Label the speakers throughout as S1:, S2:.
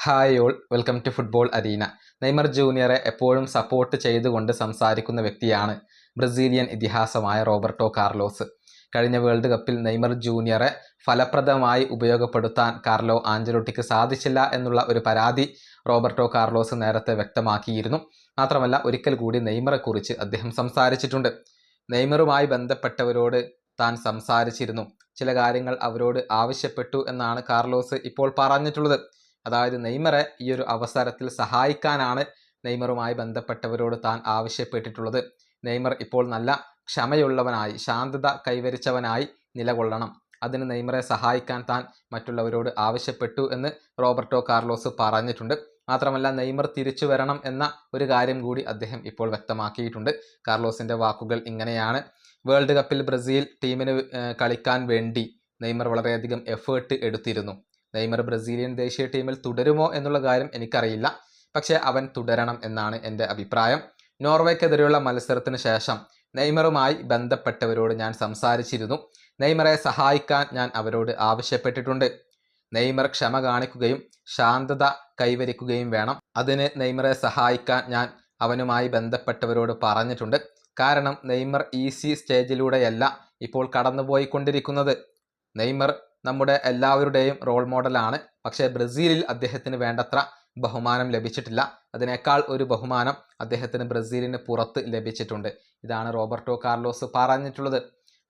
S1: Hi all, welcome to football arena. Neymar ജൂനിയറെ എപ്പോഴും support ചെയ്തുകൊണ്ട് സംസാരിക്കുന്ന വ്യക്തിയാണ് ബ്രസീലിയൻ ഇതിഹാസമായ റോബർട്ടോ കാർലോസ്. കഴിഞ്ഞ വേൾഡ് കപ്പിൽ നെയ്മർ ജൂനിയറെ ഫലപ്രദമായി ഉപയോഗപ്പെടുത്താൻ കാർലോ ആഞ്ചലോട്ടിക്ക് സാധിച്ചില്ല എന്നുള്ള ഒരു പരാതി റോബർട്ടോ കാർലോസ് നേരത്തെ വ്യക്തമാക്കിയിരുന്നു. മാത്രമല്ല, ഒരിക്കൽ കൂടി നെയ്മറെക്കുറിച്ച് അദ്ദേഹം സംസാരിച്ചിട്ടുണ്ട്. നെയ്മറുമായി ബന്ധപ്പെട്ടവരോട് താൻ സംസാരിച്ചിരുന്നു, ചില കാര്യങ്ങൾ അവരോട് ആവശ്യപ്പെട്ടു എന്നാണ് കാർലോസ് ഇപ്പോൾ പറഞ്ഞിട്ടുള്ളത്. അതായത് നെയ്മറെ ഈ ഒരു അവസരത്തിൽ സഹായിക്കാനാണ് നെയ്മറുമായി ബന്ധപ്പെട്ടവരോട് താൻ ആവശ്യപ്പെട്ടിട്ടുള്ളത്. നെയ്മർ ഇപ്പോൾ നല്ല ക്ഷമയുള്ളവനായി, ശാന്തത കൈവരിച്ചവനായി നിലകൊള്ളണം. അതിന് നെയ്മറെ സഹായിക്കാൻ താൻ മറ്റുള്ളവരോട് ആവശ്യപ്പെട്ടു എന്ന് റോബർട്ടോ കാർലോസ് പറഞ്ഞിട്ടുണ്ട്. മാത്രമല്ല, നെയ്മർ തിരിച്ചു വരണം എന്ന ഒരു കാര്യം കൂടി അദ്ദേഹം ഇപ്പോൾ വ്യക്തമാക്കിയിട്ടുണ്ട്. കാർലോസിൻ്റെ വാക്കുകൾ ഇങ്ങനെയാണ്: വേൾഡ് കപ്പിൽ ബ്രസീൽ ടീമിന് കളിക്കാൻ വേണ്ടി നെയ്മർ വളരെയധികം എഫേർട്ട് എടുത്തിരുന്നു. നെയ്മർ ബ്രസീലിയൻ ദേശീയ ടീമിൽ തുടരുമോ എന്നുള്ള കാര്യം എനിക്കറിയില്ല, പക്ഷേ അവൻ തുടരണം എന്നാണ് എൻ്റെ അഭിപ്രായം. നോർവേക്കെതിരെയുള്ള മത്സരത്തിന് ശേഷം നെയ്മറുമായി ബന്ധപ്പെട്ടവരോട് ഞാൻ സംസാരിച്ചിരുന്നു. നെയ്മറെ സഹായിക്കാൻ ഞാൻ അവരോട് ആവശ്യപ്പെട്ടിട്ടുണ്ട്. നെയ്മർ ക്ഷമ കാണിക്കുകയും ശാന്തത കൈവരിക്കുകയും വേണം. അതിന് നെയ്മറെ സഹായിക്കാൻ ഞാൻ അവനുമായി ബന്ധപ്പെട്ടവരോട് പറഞ്ഞിട്ടുണ്ട്. കാരണം നെയ്മർ ഈസി സ്റ്റേജിലൂടെയല്ല ഇപ്പോൾ കടന്നുപോയിക്കൊണ്ടിരിക്കുന്നത്. നെയ്മർ നമ്മുടെ എല്ലാവരുടെയും റോൾ മോഡലാണ്. പക്ഷേ ബ്രസീലിൽ അദ്ദേഹത്തിന് വേണ്ടത്ര ബഹുമാനം ലഭിച്ചിട്ടില്ല. അതിനേക്കാൾ ഒരു ബഹുമാനം അദ്ദേഹത്തിന് ബ്രസീലിന് പുറത്ത് ലഭിച്ചിട്ടുണ്ട്. ഇതാണ് റോബർട്ടോ കാർലോസ് പറഞ്ഞിട്ടുള്ളത്.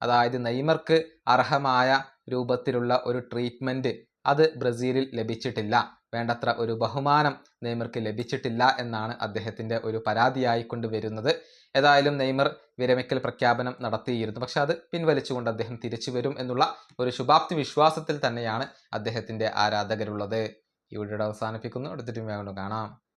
S1: അതായത് നെയ്മർക്ക് അർഹമായ രൂപത്തിലുള്ള ഒരു ട്രീറ്റ്മെൻറ്റ് അത് ബ്രസീലിൽ ലഭിച്ചിട്ടില്ല. വേണ്ടത്ര ഒരു ബഹുമാനം നെയ്മർക്ക് ലഭിച്ചിട്ടില്ല എന്നാണ് അദ്ദേഹത്തിൻ്റെ ഒരു പരാതിയായി കൊണ്ടുവരുന്നത്. ഏതായാലും നെയ്മർ വിരമിക്കൽ പ്രഖ്യാപനം നടത്തിയിരുന്നു, പക്ഷെ അത് പിൻവലിച്ചുകൊണ്ട് അദ്ദേഹം തിരിച്ചു വരും എന്നുള്ള ഒരു ശുഭാപ്തി വിശ്വാസത്തിൽ തന്നെയാണ് അദ്ദേഹത്തിൻ്റെ ആരാധകരുള്ളത്. ഈ വീഡിയോ അവസാനിപ്പിക്കുന്നു. അടുത്ത ടീം കാണാം.